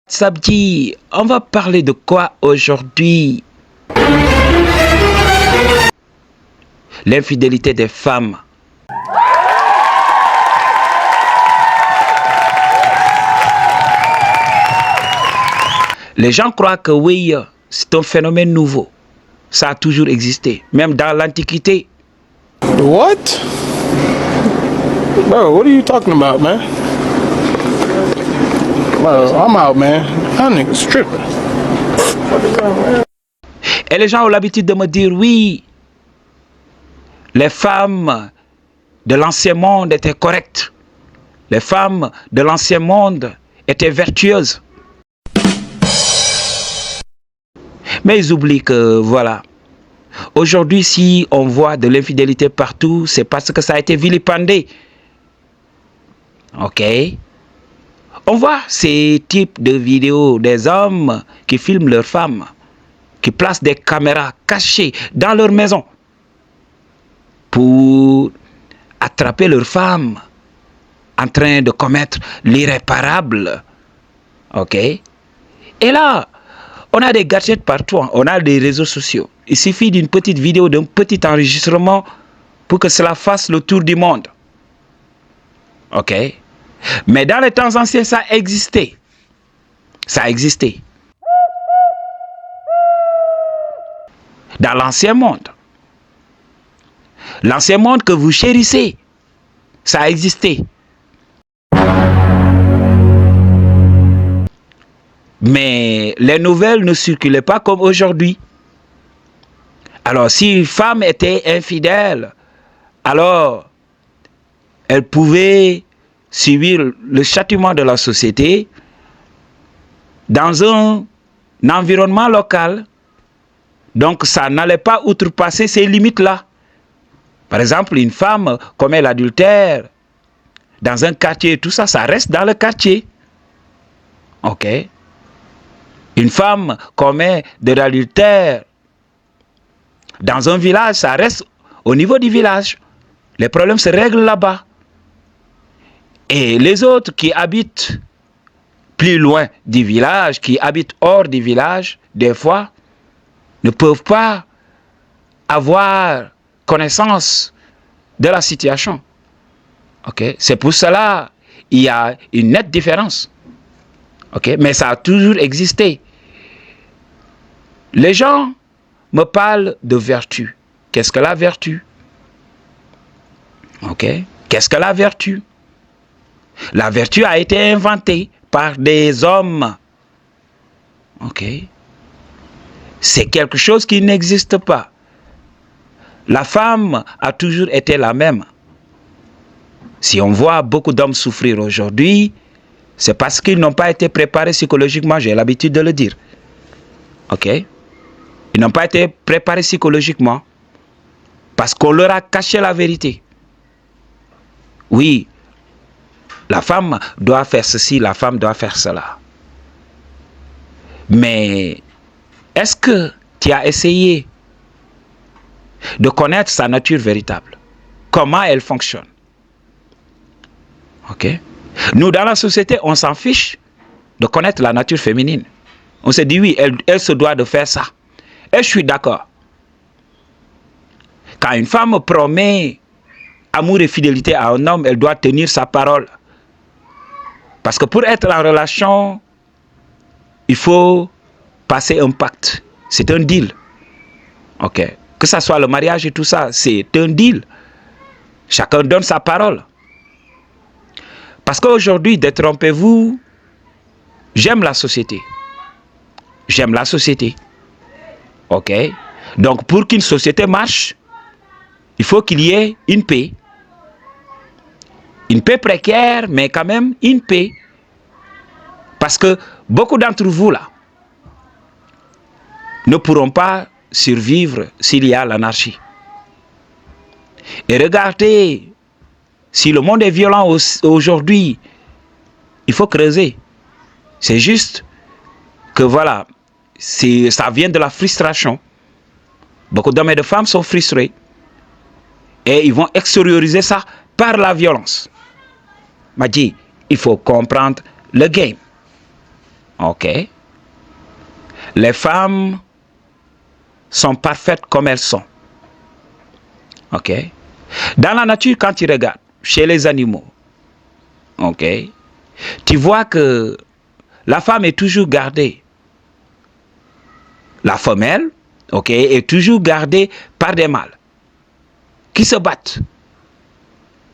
Sabdi, on va parler de quoi aujourd'hui? L'infidélité des femmes. Les gens croient que oui, c'est un phénomène nouveau. Ça a toujours existé, même dans l'Antiquité. What? Bro, what are you talking about, man? Bro, I'm out, man. That nigga's tripping. Et les gens ont l'habitude de me dire, oui, les femmes de l'ancien monde étaient correctes. Les femmes de l'ancien monde étaient vertueuses. Mais ils oublient que, voilà, aujourd'hui, si on voit de l'infidélité partout, c'est parce que ça a été vilipendé. Ok? On voit ces types de vidéos des hommes qui filment leurs femmes, qui placent des caméras cachées dans leur maison pour attraper leurs femmes en train de commettre l'irréparable. Ok? Et là, on a des gadgets partout, on a des réseaux sociaux. Il suffit d'une petite vidéo, d'un petit enregistrement pour que cela fasse le tour du monde. Ok? Mais dans les temps anciens, ça existait. Ça existait. Dans l'ancien monde. L'ancien monde que vous chérissez, ça existait. Mais les nouvelles ne circulaient pas comme aujourd'hui. Alors, si une femme était infidèle, alors elle pouvait subir le châtiment de la société dans un environnement local. Donc, ça n'allait pas outrepasser ces limites-là. Par exemple, une femme commet l'adultère dans un quartier, tout ça, ça reste dans le quartier. Ok? Une femme commet de l'adultère dans un village, ça reste au niveau du village. Les problèmes se règlent là-bas. Et les autres qui habitent plus loin du village, qui habitent hors du village, des fois, ne peuvent pas avoir connaissance de la situation. Okay? C'est pour cela qu'il y a une nette différence. Okay? Mais ça a toujours existé. Les gens me parlent de vertu. Qu'est-ce que la vertu? Okay? Qu'est-ce que la vertu? La vertu a été inventée par des hommes. Ok? C'est quelque chose qui n'existe pas. La femme a toujours été la même. Si on voit beaucoup d'hommes souffrir aujourd'hui, c'est parce qu'ils n'ont pas été préparés psychologiquement, j'ai l'habitude de le dire. Ok? Ils n'ont pas été préparés psychologiquement parce qu'on leur a caché la vérité. Oui, la femme doit faire ceci, la femme doit faire cela. Mais est-ce que tu as essayé de connaître sa nature véritable? Comment elle fonctionne? Ok? Nous, dans la société, on s'en fiche de connaître la nature féminine. On se dit, oui, elle se doit de faire ça. Et je suis d'accord. Quand une femme promet amour et fidélité à un homme, elle doit tenir sa parole. Parce que pour être en relation, il faut passer un pacte. C'est un deal. Ok. Que ce soit le mariage et tout ça, c'est un deal. Chacun donne sa parole. Parce qu'aujourd'hui, détrompez-vous, j'aime la société. J'aime la société. Ok. Donc, pour qu'une société marche, il faut qu'il y ait une paix. Une paix précaire, mais quand même une paix. Parce que beaucoup d'entre vous, là, ne pourront pas survivre s'il y a l'anarchie. Et regardez, si le monde est violent aujourd'hui, il faut creuser. C'est juste que voilà, ça vient de la frustration. Beaucoup d'hommes et de femmes sont frustrés. Et ils vont extérioriser ça par la violence. M'a dit, il faut comprendre le game. Ok. Les femmes sont parfaites comme elles sont. Ok. Dans la nature, quand tu regardes, chez les animaux, ok, tu vois que la femme est toujours gardée. La femelle, ok, est toujours gardée par des mâles qui se battent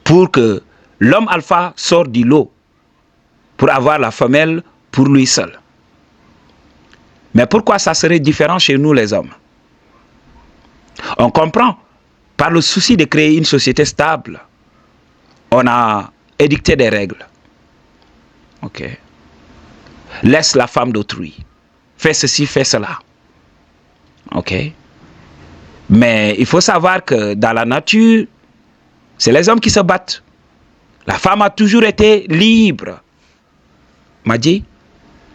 pour que l'homme alpha sorte du lot pour avoir la femelle pour lui seul. Mais pourquoi ça serait différent chez nous les hommes? On comprend, par le souci de créer une société stable, on a édicté des règles. Ok. Laisse la femme d'autrui. Fais ceci, fais cela. Ok. Mais il faut savoir que dans la nature, c'est les hommes qui se battent. La femme a toujours été libre. M'a dit,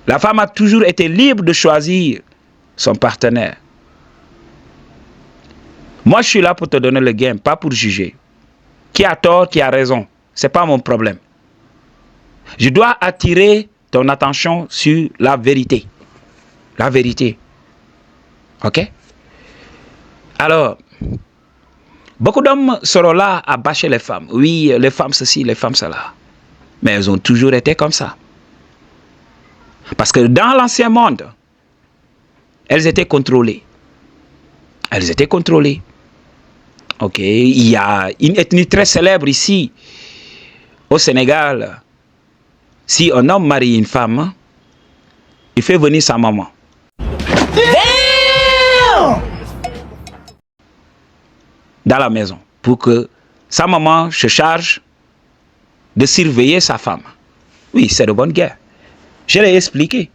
la femme a toujours été libre de choisir son partenaire. Moi, je suis là pour te donner le game, pas pour juger. Qui a tort, qui a raison, c'est pas mon problème. Je dois attirer ton attention sur la vérité. La vérité. Ok? Alors, beaucoup d'hommes seront là à bâcher les femmes. Oui, les femmes ceci, les femmes cela. Mais elles ont toujours été comme ça. Parce que dans l'ancien monde, elles étaient contrôlées. Elles étaient contrôlées. Ok, il y a une ethnie très célèbre ici, au Sénégal. Si un homme marie une femme, il fait venir sa maman. Dans la maison, pour que sa maman se charge de surveiller sa femme. Oui, c'est de bonne guerre. Je l'ai expliqué.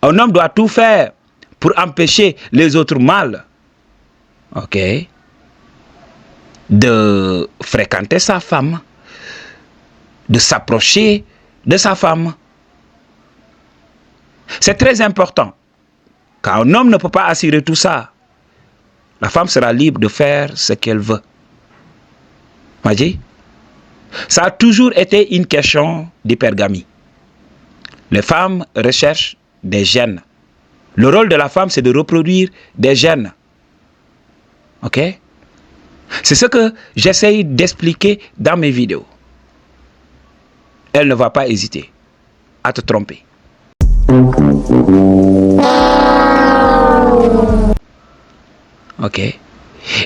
Un homme doit tout faire pour empêcher les autres mâles, ok, de fréquenter sa femme, de s'approcher de sa femme. C'est très important. Quand un homme ne peut pas assurer tout ça, la femme sera libre de faire ce qu'elle veut. M'a dit? Ça a toujours été une question d'hypergamie. Les femmes recherchent des gènes. Le rôle de la femme, c'est de reproduire des gènes. Ok? C'est ce que j'essaye d'expliquer dans mes vidéos. Elle ne va pas hésiter à te tromper. Ok?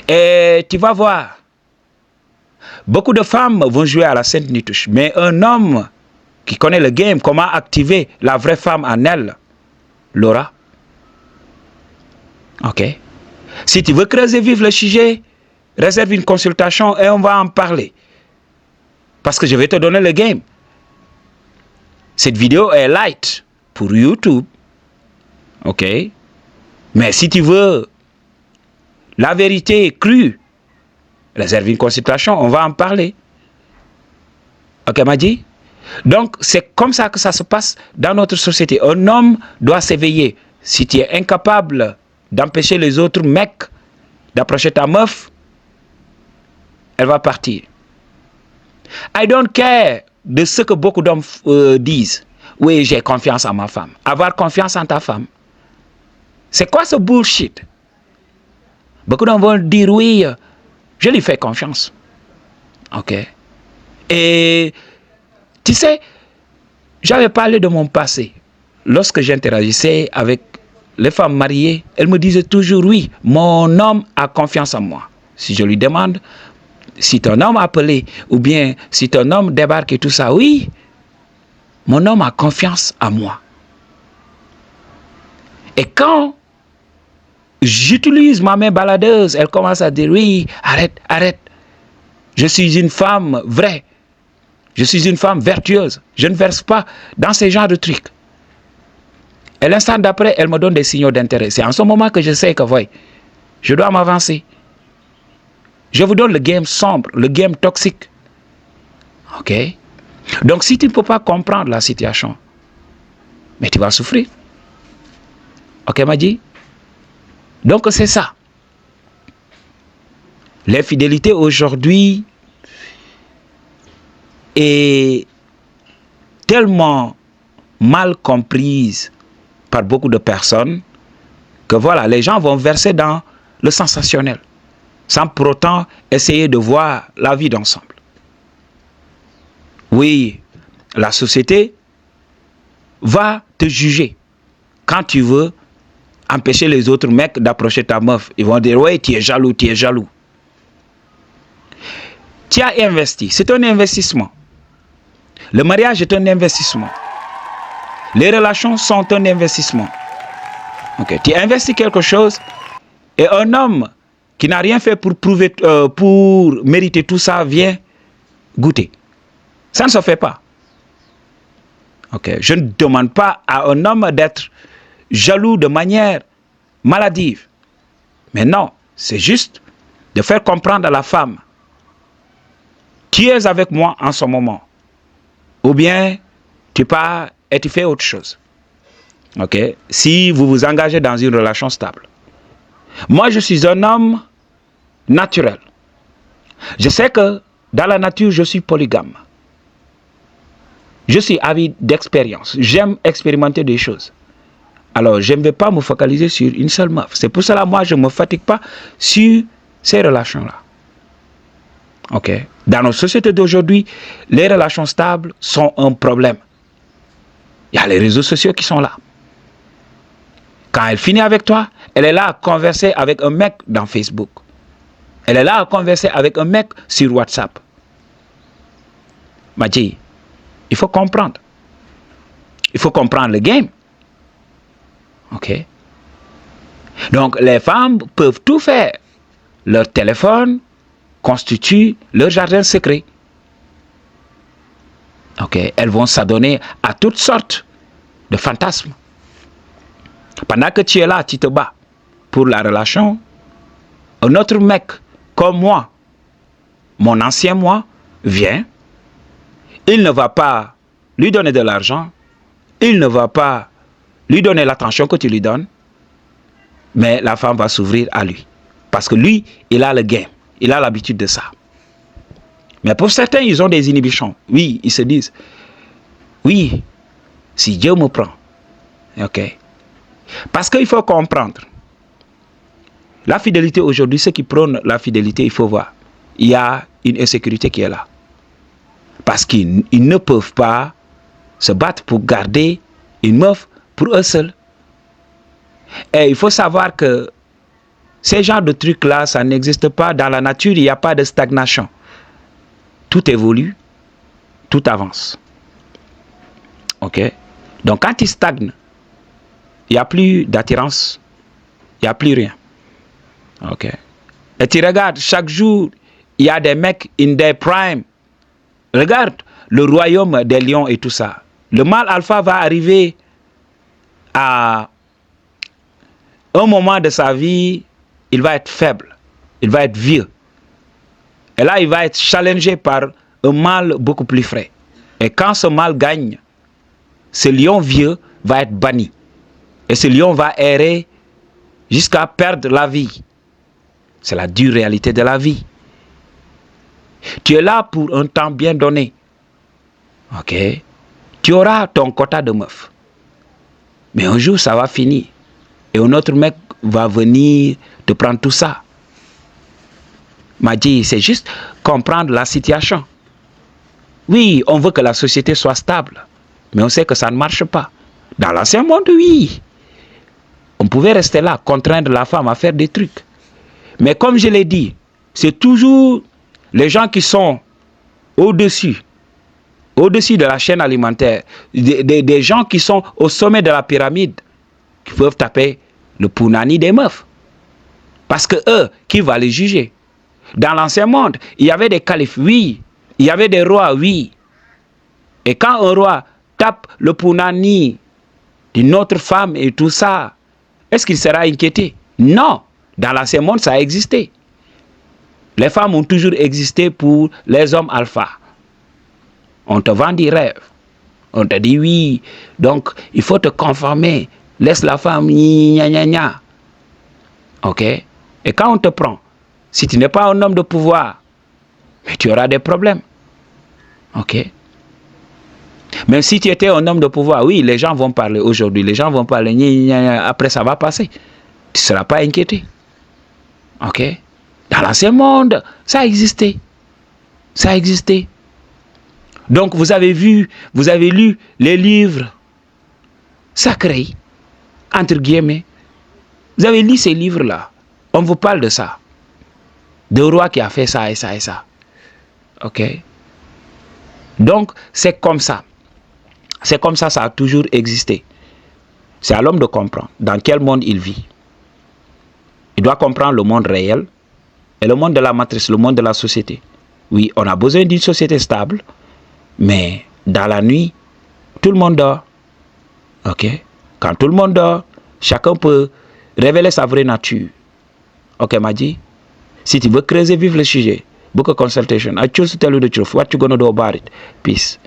Et tu vas voir, beaucoup de femmes vont jouer à la Sainte Nitouche, mais un homme qui connaît le game, comment activer la vraie femme en elle, l'aura. Ok? Si tu veux creuser vivre le sujet, réserve une consultation et on va en parler. Parce que je vais te donner le game. Cette vidéo est light pour YouTube. Ok? Mais si tu veux la vérité crue, réserve une consultation, on va en parler. Ok, m'a dit? Donc, c'est comme ça que ça se passe dans notre société. Un homme doit s'éveiller. Si tu es incapable d'empêcher les autres mecs d'approcher ta meuf, elle va partir. I don't care de ce que beaucoup d'hommes disent. Oui, j'ai confiance en ma femme. Avoir confiance en ta femme. C'est quoi ce bullshit? Beaucoup d'hommes vont dire oui, je lui fais confiance. Ok. Et tu sais, j'avais parlé de mon passé. Lorsque j'interagissais avec les femmes mariées, elles me disaient toujours oui, mon homme a confiance en moi. Si je lui demande, si ton homme appelé, ou bien si ton homme débarque et tout ça, oui, mon homme a confiance en moi. Et quand j'utilise ma main baladeuse, elle commence à dire oui, arrête, arrête. Je suis une femme vraie. Je suis une femme vertueuse. Je ne verse pas dans ces genres de trucs. Et l'instant d'après, elle me donne des signaux d'intérêt. C'est en ce moment que je sais que, voyez, je dois m'avancer. Je vous donne le game sombre, le game toxique. Ok? Donc, si tu ne peux pas comprendre la situation, mais tu vas souffrir. Ok, m'a dit? Donc, c'est ça. L'infidélité aujourd'hui est tellement mal comprise par beaucoup de personnes que voilà, les gens vont verser dans le sensationnel, sans pour autant essayer de voir la vie d'ensemble. Oui, la société va te juger quand tu veux empêcher les autres mecs d'approcher ta meuf. Ils vont dire, ouais, tu es jaloux, tu es jaloux. Tu as investi, c'est un investissement. Le mariage est un investissement. Les relations sont un investissement. Okay. Tu investis quelque chose et un homme qui n'a rien fait pour mériter tout ça vient goûter. Ça ne se fait pas. Okay. Je ne demande pas à un homme d'être jaloux de manière maladive. Mais non, c'est juste de faire comprendre à la femme, tu es avec moi en ce moment. Ou bien tu pars et tu fais autre chose. Okay? Si vous vous engagez dans une relation stable. Moi, je suis un homme naturel. Je sais que dans la nature, je suis polygame. Je suis avide d'expérience. J'aime expérimenter des choses. Alors, je ne vais pas me focaliser sur une seule meuf. C'est pour cela, moi, je ne me fatigue pas sur ces relations-là. Okay? Dans nos sociétés d'aujourd'hui, les relations stables sont un problème. Il y a les réseaux sociaux qui sont là. Quand elle finit avec toi, elle est là à converser avec un mec dans Facebook. Elle est là à converser avec un mec sur WhatsApp. Madji, il faut comprendre. Il faut comprendre le game. Ok? Donc, les femmes peuvent tout faire. Leur téléphone constitue leur jardin secret. Ok? Elles vont s'adonner à toutes sortes de fantasmes. Pendant que tu es là, tu te bats pour la relation, un autre mec comme moi, mon ancien moi, vient. Il ne va pas lui donner de l'argent. Il ne va pas lui donner l'attention que tu lui donnes. Mais la femme va s'ouvrir à lui. Parce que lui, il a le game. Il a l'habitude de ça. Mais pour certains, ils ont des inhibitions. Oui, ils se disent, oui, si Dieu me prend. Ok. Parce qu'il faut comprendre. La fidélité aujourd'hui, ceux qui prônent la fidélité, il faut voir. Il y a une insécurité qui est là. Parce qu'ils ne peuvent pas se battre pour garder une meuf pour eux seuls. Et il faut savoir que ces genres de trucs-là, ça n'existe pas. Dans la nature, il n'y a pas de stagnation. Tout évolue, tout avance. Ok? Donc quand il stagne, il n'y a plus d'attirance, il n'y a plus rien. Ok? Et tu regardes, chaque jour, il y a des mecs in their prime. Regarde le royaume des lions et tout ça. Le mâle alpha va arriver à un moment de sa vie, il va être faible, il va être vieux. Et là, il va être challengé par un mâle beaucoup plus frais. Et quand ce mâle gagne, ce lion vieux va être banni. Et ce lion va errer jusqu'à perdre la vie. C'est la dure réalité de la vie. Tu es là pour un temps bien donné. Ok? Tu auras ton quota de meufs. Mais un jour, ça va finir. Et un autre mec va venir te prendre tout ça. M'a dit, c'est juste comprendre la situation. Oui, on veut que la société soit stable. Mais on sait que ça ne marche pas. Dans l'ancien monde, oui. On pouvait rester là, contraindre la femme à faire des trucs. Mais comme je l'ai dit, c'est toujours les gens qui sont au-dessus de la chaîne alimentaire, des gens qui sont au sommet de la pyramide, qui peuvent taper le punani des meufs. Parce que eux, qui va les juger? Dans l'ancien monde, il y avait des califes, oui. Il y avait des rois, oui. Et quand un roi tape le punani d'une autre femme et tout ça, est-ce qu'il sera inquiété? Non. Dans l'ancien monde, ça a existé. Les femmes ont toujours existé pour les hommes alpha. On te vend des rêves. On te dit oui. Donc, il faut te conformer. Laisse la femme, gna gna gna. Ok? Et quand on te prend, si tu n'es pas un homme de pouvoir, mais tu auras des problèmes. Ok? Même si tu étais un homme de pouvoir, oui, les gens vont parler aujourd'hui, les gens vont parler, après ça va passer. Tu ne seras pas inquiété. Ok? Dans l'ancien monde, ça existait. Ça existait. Donc vous avez vu, vous avez lu les livres sacrés, entre guillemets. Vous avez lu ces livres-là. On vous parle de ça. De roi qui a fait ça et ça et ça. Ok? Donc, c'est comme ça. C'est comme ça, ça a toujours existé. C'est à l'homme de comprendre dans quel monde il vit. Il doit comprendre le monde réel et le monde de la matrice, le monde de la société. Oui, on a besoin d'une société stable, mais dans la nuit, tout le monde dort. Ok? Quand tout le monde dort, chacun peut révéler sa vraie nature. Ok, Madji? Si tu veux creuser vivre le sujet, book a consultation. I choose to tell you the truth. What you gonna do about it? Peace.